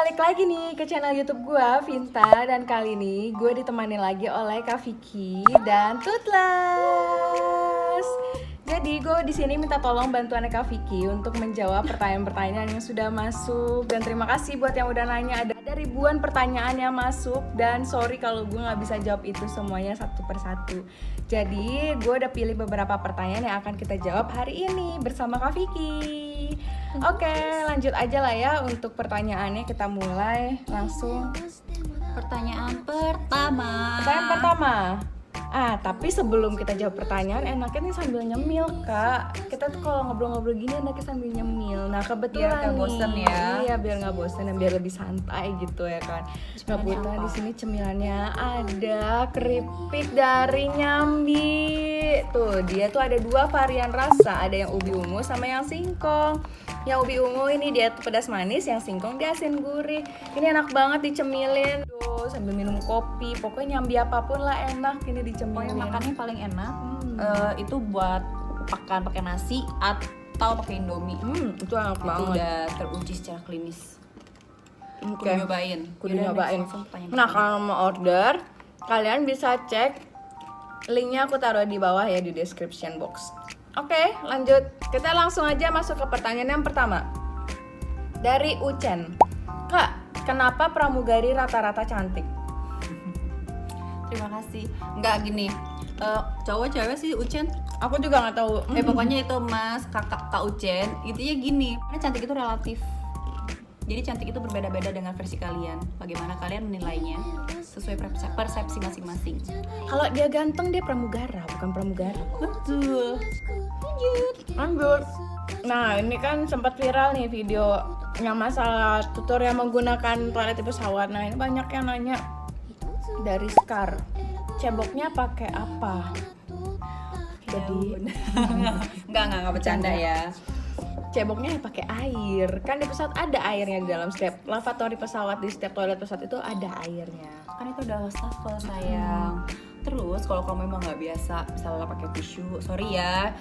balik lagi nih ke channel YouTube gue, Vinta, dan kali ini gue ditemani lagi oleh Kak Vicky dan Tutlas. Jadi gue di sini minta tolong bantuan Kak Vicky untuk menjawab pertanyaan-pertanyaan yang sudah masuk, dan terima kasih buat yang udah nanya. Ada ribuan pertanyaan yang masuk dan sorry kalau gue nggak bisa jawab itu semuanya satu persatu. Jadi gue udah pilih beberapa pertanyaan yang akan kita jawab hari ini bersama Kak Vicky. Oke, lanjut aja lah ya untuk pertanyaannya, kita mulai langsung. Pertanyaan pertama. Tapi sebelum kita jawab pertanyaan, enaknya nih sambil nyemil, Kak. Kita tuh kalau ngobrol-ngobrol gini enaknya sambil nyemil. Nah, kebetulan biar nggak bosen ya. Iya, biar nggak bosen dan biar lebih santai gitu ya kan. Kebetulan di sini cemilannya ada keripik dari Nyambi. Tuh, dia tuh ada dua varian rasa, ada yang ubi ungu sama yang singkong. Yang ubi ungu ini dia tuh pedas manis, yang singkong dia asin gurih. Ini enak banget dicemilin tuh sambil minum kopi. Pokoknya Nyambi apapun lah enak ini dicemilin. Pokoknya makannya paling enak itu buat makan pakai nasi atau pakai Indomie. Itu enak Itu banget. udah teruji secara klinis. Oke. Kudu Nyobain. nyobain. Langsung pertanyaan Nah, pertama. kalau mau order, kalian bisa cek linknya, aku taruh di bawah ya di description box. Oke, lanjut. Kita langsung aja masuk ke pertanyaan yang pertama. Dari Ucen. Kak, kenapa pramugari rata-rata cantik? Terima kasih. Enggak gini. Cowok cewek sih Ucen. Aku juga nggak tahu. Pokoknya itu Mas, Kakak, Kak Ucen. Intinya gini, karena cantik itu relatif. Jadi cantik itu berbeda-beda dengan versi kalian. Bagaimana kalian menilainya sesuai persepsi masing-masing. Kalau dia ganteng dia pramugara, bukan pramugara. Betul. Lanjut. Nah, ini kan sempat viral nih video yang masalah tutorial menggunakan toilet di pesawat. Nah, ini banyak yang nanya dari Scar. Ceboknya pakai apa? Jadi enggak bercanda ya. ceboknya pakai air. Kan di pesawat ada airnya di dalam setiap lavatory pesawat, di setiap toilet pesawat itu ada airnya. Kan itu udah wastafel sayang. Terus kalau kamu memang nggak biasa misalnya pakai tisu, sorry ya.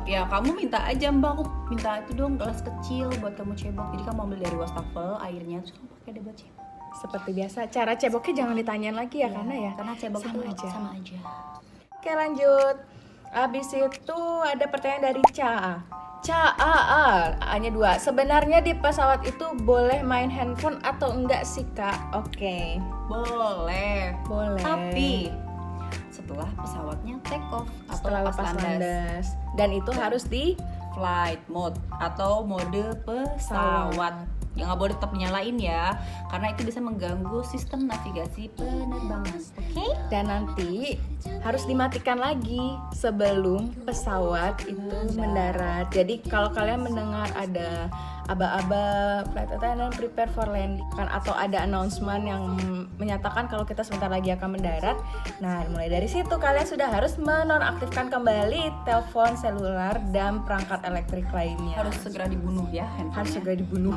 Ya kamu minta aja, Mbak, aku minta itu dong gelas kecil buat kamu cebok. Jadi kamu ambil dari wastafel airnya, terus kamu pakai deh buat cebok. Seperti biasa, cara ceboknya jangan ditanyain lagi ya, karena cebok sama itu aja. sama aja. Oke, lanjut. Abis itu ada pertanyaan dari A-nya 2. Sebenarnya di pesawat itu boleh main handphone atau enggak sih, Kak? Oke. Boleh. Boleh. Tapi setelah pesawatnya take off atau Setelah lepas landas. Dan itu harus di flight mode atau mode pesawat. Ya nggak boleh tetap dinyalain ya, karena itu bisa mengganggu sistem navigasi penerbangan. Oke? dan nanti harus dimatikan lagi sebelum pesawat itu mendarat. Jadi kalau kalian mendengar ada aba-aba flight attendant prepare for landing kan, atau ada announcement yang menyatakan kalau kita sebentar lagi akan mendarat, nah mulai dari situ kalian sudah harus menonaktifkan kembali telepon seluler dan perangkat elektrik lainnya. Harus segera dibunuh ya handphonenya. Harus segera dibunuh.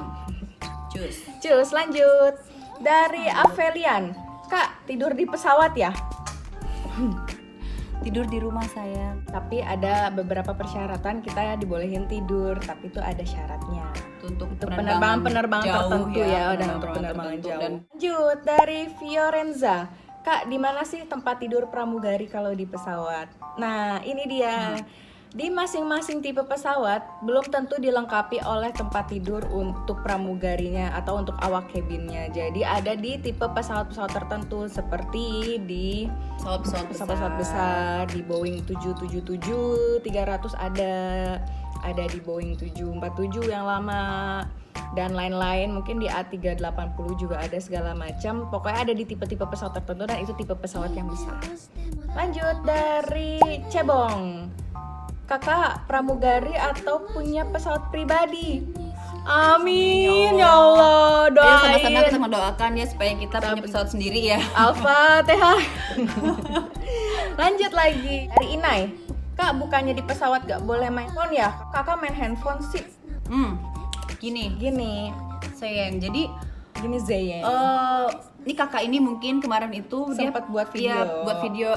Cus. Lanjut. Dari Avelian. Kak, tidur di pesawat ya? Tidur di rumah saya. Tapi ada beberapa persyaratan kita dibolehin tidur, tapi itu ada syaratnya. Untuk penerbangan jauh tertentu ya, dan untuk penerbangan jauh. Lanjut dari Fiorenza. Kak, di mana sih tempat tidur pramugari kalau di pesawat? Nah, ini dia. Di masing-masing tipe pesawat belum tentu dilengkapi oleh tempat tidur untuk pramugarinya atau untuk awak kabinnya. Jadi ada di tipe pesawat-pesawat tertentu seperti di pesawat besar, di Boeing 777-300 ada di Boeing 747 yang lama dan lain-lain, mungkin di A380 juga ada, segala macam. Pokoknya ada di tipe-tipe pesawat tertentu dan itu tipe pesawat yang besar. Lanjut dari Cebong. Kakak pramugari atau punya pesawat pribadi? Amin ya Allah, doain. Sama-sama kita mendoakan ya supaya kita punya pesawat sendiri ya. Al-Fatihah. Lanjut lagi dari Inai. Kak, bukannya di pesawat gak boleh main handphone ya? Kakak main handphone sih. Gini sayang, jadi Gini Zayn. Ini kakak ini mungkin kemarin itu Sempat buat video. Iya, buat video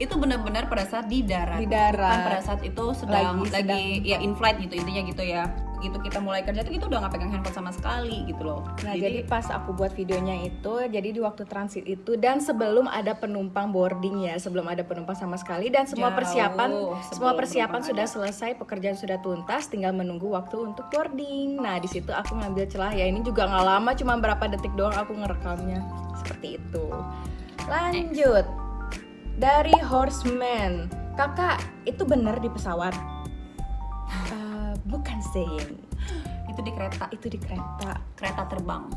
itu benar-benar pada saat di darat. Di darat. Bukan pada saat itu sedang Lagi ya in flight gitu, intinya gitu ya. begitu kita mulai kerja tuh kita udah nggak pegang handphone sama sekali gitu loh. Nah, jadi pas aku buat videonya itu, jadi di waktu transit itu dan sebelum ada penumpang boarding ya, sebelum ada penumpang sama sekali dan semua Jauh sebelum persiapan penumpang sudah ada. selesai, pekerjaan sudah tuntas, tinggal menunggu waktu untuk boarding. Nah, di situ aku ngambil celah ya, ini juga nggak lama, cuma berapa detik doang aku ngerekamnya. Seperti itu. Lanjut. Dari Horseman. Kakak, itu benar di pesawat? Bukan saying. Itu di kereta, Itu di kereta terbang.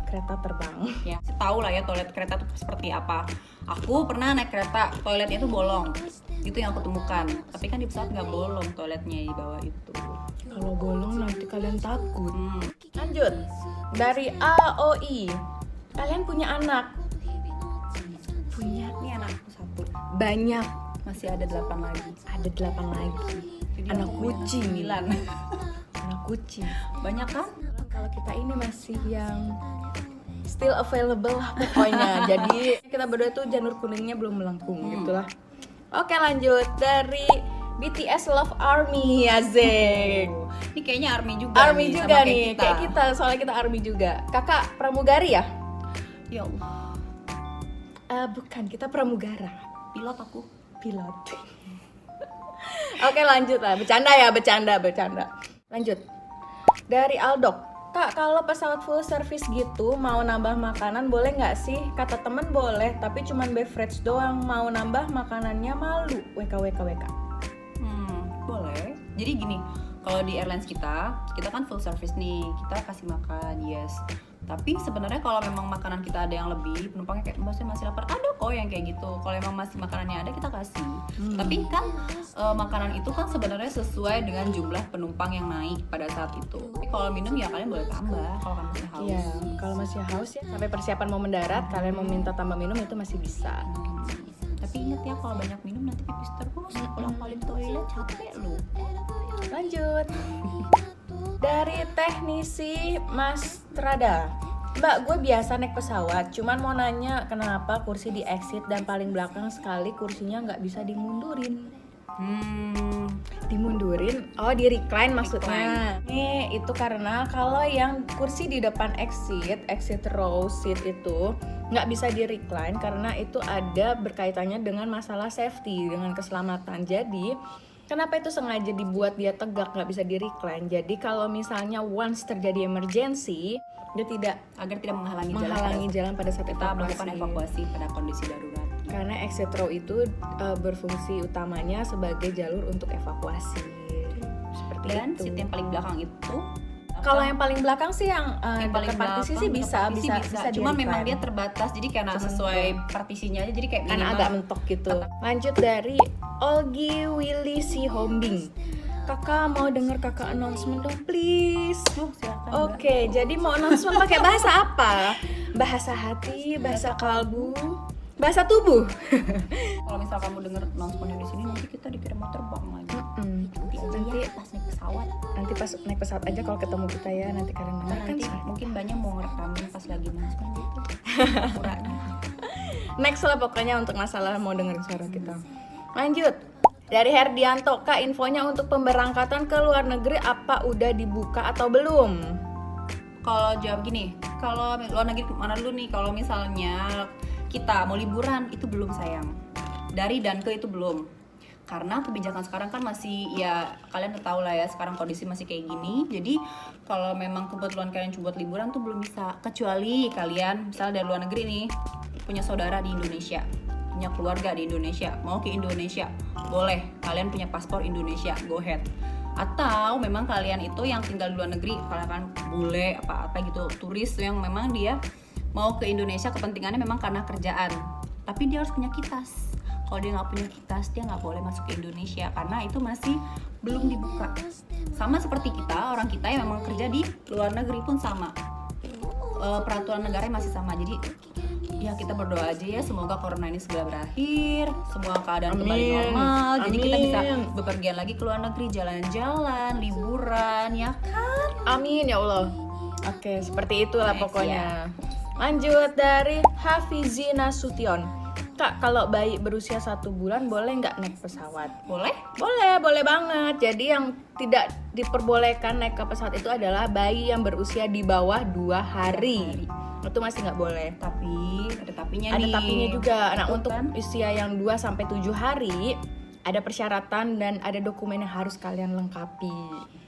Ya. Tahu lah ya toilet kereta tuh seperti apa. Aku pernah naik kereta, toiletnya itu bolong. Itu yang aku temukan. Tapi kan di pesawat nggak bolong toiletnya di bawah itu. Kalau bolong nanti kalian takut. Lanjut. Dari AOI. Kalian punya anak? Punya. Ini anakku satu. Banyak. Masih ada 8 lagi. Ada 8 lagi. Jadi Anak aku punya kucing. 9. Anak kucing. Banyak kan? Kalau kita ini masih yang still available lah pokoknya. Jadi kita berdua tuh janur kuningnya belum melengkung gitulah. Oke, lanjut. Dari BTS Love Army. Asik. Ini kayaknya army juga Army nih, juga sama nih, kayak kita, soalnya kita army juga. Kakak pramugari ya? Ya Allah, Bukan, kita pramugara. pilot aku. Pilot. Oke, lanjut lah. Bercanda ya, bercanda. Lanjut. Dari Aldok. Kak, kalau pesawat full service gitu, mau nambah makanan boleh nggak sih? Kata temen boleh, tapi cuman beverage doang. Mau nambah makanannya malu. WK. Boleh. Jadi gini, kalau di airlines kita kan full service nih, kita kasih makan, yes. Tapi sebenarnya kalau memang makanan kita ada yang lebih, penumpangnya kayak masih lapar, ada kok yang kayak gitu. Kalau emang masih makanannya ada, kita kasih. Tapi kan makanan itu kan sebenarnya sesuai dengan jumlah penumpang yang naik pada saat itu. Tapi kalau minum ya kalian boleh tambah kalau kan masih haus. Iya, kalau masih haus ya sampai persiapan mau mendarat, kalian mau minta tambah minum itu masih bisa. Tapi ingat ya, kalau banyak minum nanti pipis terus, pulang balik toilet capek lu. Lanjut. Dari teknisi Mas Trada. Mbak, gue biasa naik pesawat, cuman mau nanya kenapa kursi di exit dan paling belakang sekali kursinya nggak bisa dimundurin. Dimundurin? Oh, di recline maksudnya. Nih, itu karena kalau yang kursi di depan exit row seat itu nggak bisa di recline karena itu ada berkaitannya dengan masalah safety, dengan keselamatan. Jadi kenapa itu sengaja dibuat dia tegak, nggak bisa di recline. Jadi kalau misalnya once terjadi emergency, dia tidak Agar tidak menghalangi jalan pada saat kita melakukan evakuasi pada kondisi darurat. karena exit row itu berfungsi utamanya sebagai jalur untuk evakuasi. Seperti Dan itu. seat yang paling belakang itu Kalau yang paling belakang sih yang paling dekat partisi sih bisa Cuman di memang recline. dia terbatas, jadi karena Cuman sesuai tuh. partisinya aja, jadi kayak Karena minimal. agak mentok gitu. Lanjut dari Olgi Willy Si Hombing. Kakak mau denger kakak announcement dong please. Silakan. Oke, jadi mau announcement pakai bahasa apa? Bahasa hati, bahasa kalbu, bahasa tubuh. Kalau misal kamu denger announcementnya di sini, nanti kita dikira mau terbang lagi. Nanti Nanti ya, pas naik pesawat. nanti pas naik pesawat aja kalau ketemu kita ya, nanti kalian Nah, dengarkan. nanti mungkin banyak mau ngerekamin pas lagi announcement gitu. Pura-puranya. Next lah pokoknya untuk masalah mau dengerin suara kita. Lanjut. Dari Herdianto, Kak, infonya untuk pemberangkatan ke luar negeri apa udah dibuka atau belum? Kalau jawab gini, kalau luar negeri mana dulu nih? Kalau misalnya kita mau liburan, itu belum sayang. Dari dan ke itu belum. Karena kebijakan sekarang kan masih, ya kalian udah tahu lah ya, sekarang kondisi masih kayak gini. Jadi kalau memang kebetulan kalian cuma buat liburan tuh belum bisa. Kecuali kalian misalnya dari luar negeri nih, punya saudara di Indonesia, punya keluarga di Indonesia, mau ke Indonesia, boleh. Kalian punya paspor Indonesia, go ahead. Atau memang kalian itu yang tinggal di luar negeri, kalian kan bule apa-apa gitu, turis yang memang dia mau ke Indonesia kepentingannya memang karena kerjaan, tapi dia harus punya kitas. Kalau dia nggak punya kitas, dia nggak boleh masuk ke Indonesia karena itu masih belum dibuka. Sama seperti kita, orang kita yang memang kerja di luar negeri pun sama. Peraturan negaranya masih sama. Jadi ya kita berdoa aja ya, semoga corona ini segera berakhir, semua keadaan kembali normal. Jadi kita bisa bepergian lagi ke luar negeri, jalan-jalan, liburan, ya kan? Amin ya Allah. Oke, seperti itulah Next, pokoknya. Lanjut dari Hafizina Sution. Kak, kalau bayi berusia 1 bulan boleh nggak naik pesawat? Boleh? Boleh banget. Jadi yang tidak diperbolehkan naik ke pesawat itu adalah bayi yang berusia di bawah 2 hari. Itu masih nggak boleh. Tapi ada tapinya Ada nih. tapinya juga. Nah, Betul untuk kan? usia yang 2 sampai 7 hari ada persyaratan dan ada dokumen yang harus kalian lengkapi.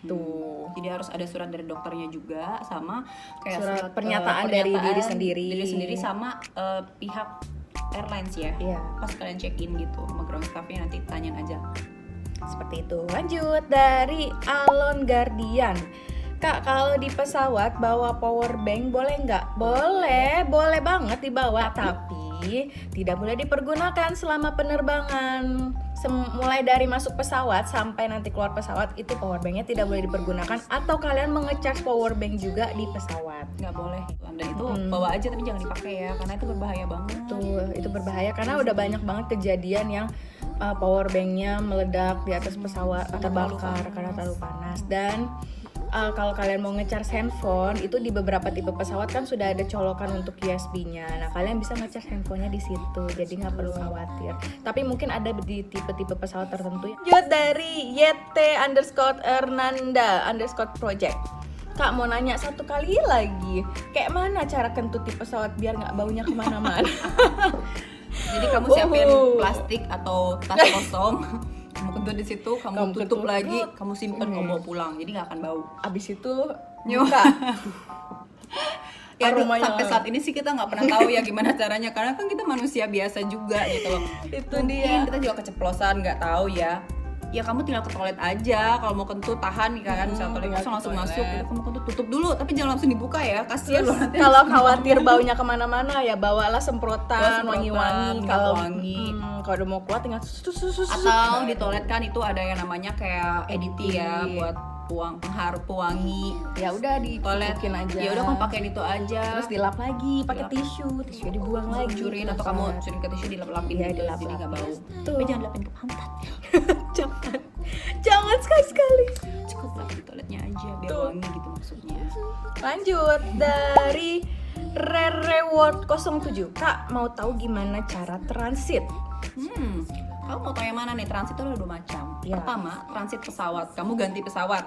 Tuh. Jadi harus ada surat dari dokternya juga, sama kayak Surat pernyataan dari diri sendiri. Diri sendiri sama pihak airlines ya. Iya. Pas kalian check in gitu sama ground staffnya, nanti tanyain aja. Seperti itu. Lanjut dari Alon Guardian. Kak, kalau di pesawat bawa power bank boleh nggak? Boleh banget dibawa, tapi tidak boleh dipergunakan selama penerbangan. Mulai dari masuk pesawat sampai nanti keluar pesawat itu power banknya tidak boleh dipergunakan, atau kalian mengecas power bank juga di pesawat. Nggak boleh. Dan itu bawa aja tapi jangan dipakai ya, karena itu berbahaya banget. Itu berbahaya karena udah banyak banget kejadian yang power banknya meledak di atas pesawat atau terbakar karena terlalu panas. Dan kalau kalian mau ngecas handphone itu di beberapa tipe pesawat kan sudah ada colokan untuk USB-nya. Nah, kalian bisa ngecas handphonenya di situ, jadi nggak perlu khawatir. Tapi mungkin ada di tipe-tipe pesawat tertentu. Lanjut dari YT_Ernanda_project. Kak, mau nanya satu kali lagi, kayak mana cara kentuti pesawat biar nggak baunya kemana-mana? Jadi kamu siapin plastik atau tas kosong, kamu kentut di situ, kamu tutup ketuk. lagi, kamu simpen, kamu bawa pulang, jadi nggak akan bau. Abis itu nyuka. Ya Aromanya. sampai saat ini sih kita nggak pernah tahu ya gimana caranya, karena kan kita manusia biasa juga gitu loh. Itu Mungkin dia. kita juga keceplosan, nggak tahu ya. Ya kamu tinggal ke toilet aja, kalau mau kentut tahan nih kan, misalnya toilet tinggal kosong ke langsung toilet. masuk, udah kamu kentut tutup dulu, tapi jangan langsung dibuka ya, kasihan loh nanti. Kalau khawatir baunya kemana-mana ya bawalah semprotan Semprotan, wangi-wangi. minyak Kalau wangi. kalau udah mau keluar tinggal sus. Atau di toilet kan itu ada yang namanya kayak editi ya, buat pengharu pewangi. Ya udah Toilet ditutukin aja. ya udah kamu pakai itu aja. Terus dilap lagi pakai Dilap. tisu dibuang lagi. Curin atau kamu curin ke tisu dilap-lapin Iya, gitu, dilap-lapin. jadi nggak bau. Tuh. Tapi jangan dilapin ke pantat. Jangan sekali-sekali. Cukup lap di toiletnya aja biar Tuh. wangi gitu maksudnya. Lanjut dari Rereward 07. Kak, mau tahu gimana cara transit? Kamu mau tahu yang mana nih? Transit itu ada 2 macam. Iya. Pertama, transit pesawat. Kamu ganti pesawat.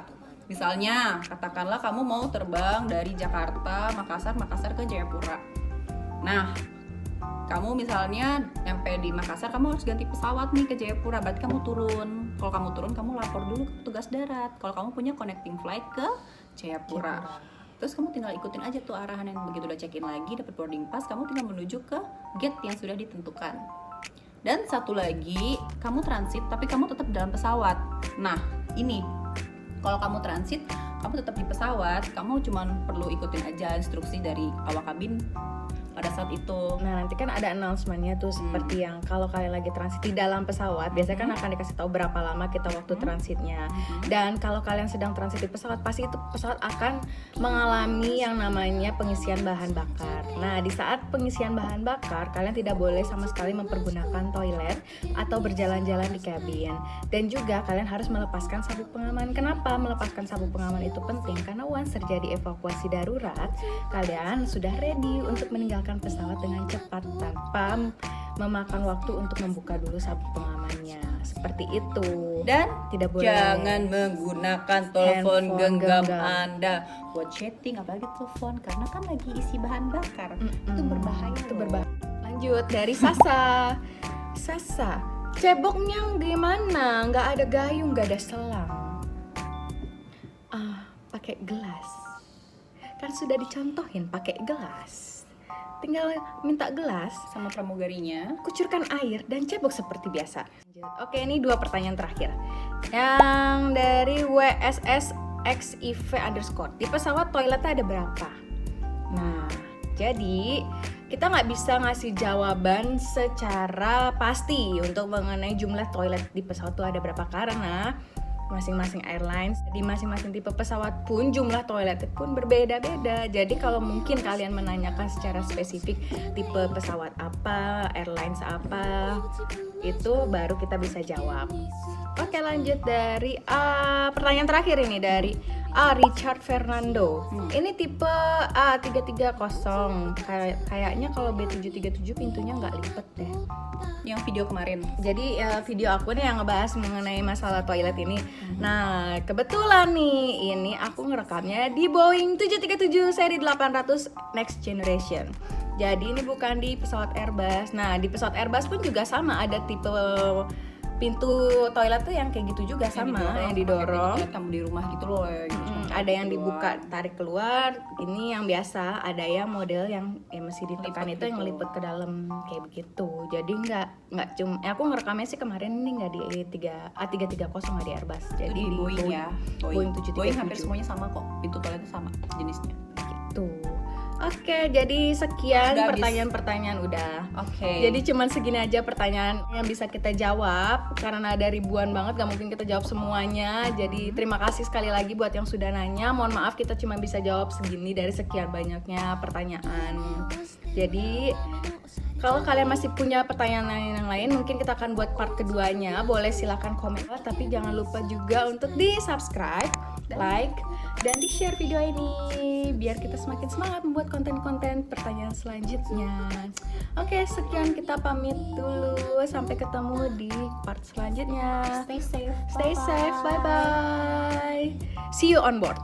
Misalnya, katakanlah kamu mau terbang dari Jakarta, Makassar ke Jayapura. Nah, kamu misalnya nyampe di Makassar, kamu harus ganti pesawat nih ke Jayapura. Berarti kamu turun. Kalau kamu turun, kamu lapor dulu ke petugas darat. Kalau kamu punya connecting flight ke Jayapura. Terus kamu tinggal ikutin aja tuh arahan yang begitu udah check-in lagi, dapat boarding pass, kamu tinggal menuju ke gate yang sudah ditentukan. Dan satu lagi, kamu transit tapi kamu tetap dalam pesawat. Nah, ini kalau kamu transit, kamu tetap di pesawat, kamu cuma perlu ikutin aja instruksi dari awak kabin pada saat itu. Nah, nanti kan ada announcement-nya tuh seperti yang kalau kalian lagi transit di dalam pesawat, biasanya kan akan dikasih tahu berapa lama kita waktu transitnya. Dan kalau kalian sedang transit di pesawat, pasti itu pesawat akan mengalami yang namanya pengisian bahan bakar. Nah, di saat pengisian bahan bakar, kalian tidak boleh sama sekali mempergunakan toilet atau berjalan-jalan di kabin. Dan juga kalian harus melepaskan sabuk pengaman. Kenapa melepaskan sabuk pengaman itu penting? Karena once terjadi evakuasi darurat, kalian sudah ready untuk meninggalkan pesawat dengan cepat tanpa memakan waktu untuk membuka dulu sabuk pengamannya. Seperti itu. Dan tidak boleh jangan menggunakan telepon Handphone genggam genggam. Anda buat chatting, apalagi telepon, karena kan lagi isi bahan bakar. Itu berbahaya. Itu loh. berbahaya. Lanjut dari Sasa. Sasa, ceboknya gimana? Nggak ada gayung, nggak ada selang. Pakai gelas. Kan sudah dicontohin pakai gelas. Tinggal minta gelas, Sama pramugarinya. kucurkan air dan cebok seperti biasa. Oke, ini 2 pertanyaan terakhir. Yang dari WSSXIV_. Di pesawat toiletnya ada berapa? Nah, jadi kita nggak bisa ngasih jawaban secara pasti untuk mengenai jumlah toilet di pesawat itu ada berapa, karena masing-masing airlines di masing-masing tipe pesawat pun jumlah toiletnya pun berbeda-beda. Jadi kalau mungkin kalian menanyakan secara spesifik tipe pesawat apa, airlines apa, Itu baru kita bisa jawab. Oke, lanjut dari pertanyaan terakhir ini dari Richard Fernando. Ini tipe A330. Kayaknya kalau B737 pintunya nggak lipet deh. Yang video kemarin. Jadi video aku nih yang ngebahas mengenai masalah toilet ini. Nah, kebetulan nih ini aku ngerekamnya di Boeing 737 seri 800 Next Generation. Jadi ini bukan di pesawat Airbus. Nah, di pesawat Airbus pun juga sama, ada tipe pintu toilet tuh yang kayak gitu juga sama, yang didorong. Kayak kamu di rumah gitu loh. Ada yang dibuka tarik keluar, ini yang biasa. Ada yang model yang mesti ditekan itu yang ngelipet ke dalam kayak begitu. Jadi nggak cuma aku ngerekamnya sih kemarin ini nggak di A330 nggak di Airbus. Jadi Di Boeing ya. Boeing 737. Boeing hampir semuanya sama kok. Pintu toiletnya sama jenisnya. Gitu. Oke, jadi sekian Udah habis. pertanyaan-pertanyaan udah. Oke. Jadi cuman segini aja pertanyaan yang bisa kita jawab karena ada ribuan banget, gak mungkin kita jawab semuanya. Jadi terima kasih sekali lagi buat yang sudah nanya. Mohon maaf kita cuma bisa jawab segini dari sekian banyaknya pertanyaan. Jadi kalau kalian masih punya pertanyaan yang lain, mungkin kita akan buat part keduanya. Boleh silahkan komen, tapi jangan lupa juga untuk di subscribe, like, dan di share video ini biar kita semakin semangat membuat konten-konten pertanyaan selanjutnya. Oke, sekian, kita pamit dulu. Sampai ketemu di part selanjutnya. Stay safe. Stay safe. Bye bye. See you on board.